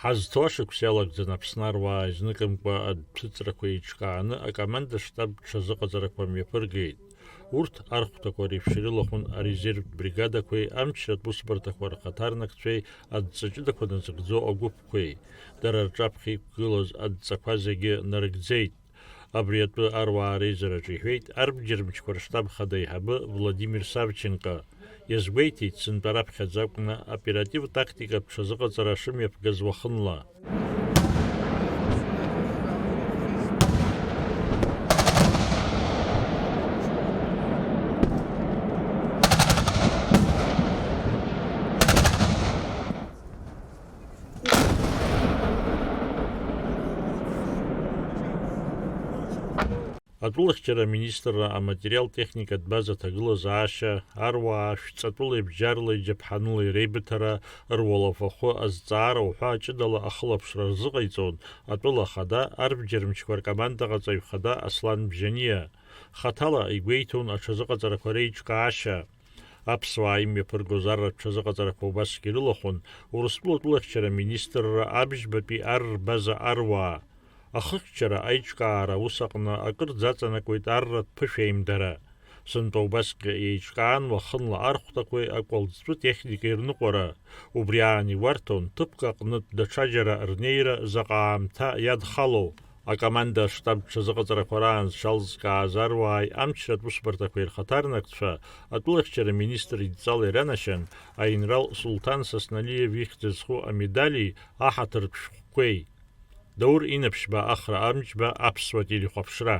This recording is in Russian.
Ҳазҭо ашықәс иалагӡан Аԥсны аруаа изныкымкәа адәҭыҵрақәа еиҿкааны акоманда штаб ҽазыҟаҵарақәа мҩаԥыргеит. Урҭ архәҭақәа реиԥш ирылахәын арезервтә бригадақәеи, амчратә усбарҭақәа рхаҭарнакцәеи, адҵа ҷыдақәа назыгӡо агәыԥқәеи. Дара рҿы аԥхьа иқәгылоз адҵақәа зегьы нарыгӡеит. Абри атәы аруаа реизараҿы иҳәеит арбџьар мчқәа рштаб хада еиҳабы Владимир Савченко. Иазгәеиҭеит сынтәа раԥхьаӡа акәны оператив-тактикатә ҽазыҟаҵара шымҩаԥгаз уахынла. Атәылахьчара аминистрра аматериал-техникатә база ҭагылазаашьа, аруаа шәҵатәылеи бџьарлеи џьаԥҳанылеи реибыҭара, руалафахәы азҵаара уҳәа ҷыдала ахылаԥшра рзыҟаиҵон атәыла ахада, арбџьар мчқәа ркомандаҟаҵаҩ хада Аслан Бжьаниа. Хаҭала игәеиҭон аҽазыҟаҵарақәа реиҿкаашьа. Аԥсуаа имҩаԥыргоз арратә ҽазыҟаҵарақәа убасгьы ирылахәын Урыстәыла атәылахьчара аминистрра абжьбатәи ар рбаза аруаа. Ахыхьчара аиҿкаара ус аҟны акыр ӡаҵанакуеит арратә ԥышәеимдара. Сынтәа убасгьы еиҿкаан уахынла архәҭақәеи акәалӡтәы техникеи рныҟәара. Убри аан иуарҭон ҭыԥк аҟнытә даҽаџьара рнеира заҟа аамҭа иадхало. Акоманда штаб ҽазыҟаҵарақәа раан зҽалзкааз аруааи, амчратә усбарҭақәеи рхаҭарнакцәа атәылахьчара аминистр идҵала иранашьан аинрал Сулҭан Сасналиев ихьӡ зху амедали, аҳаҭыртә шәҟәқәеи. Даур Инаԥшьба Ахра Амҷба, Аԥсуа телехәаԥшра.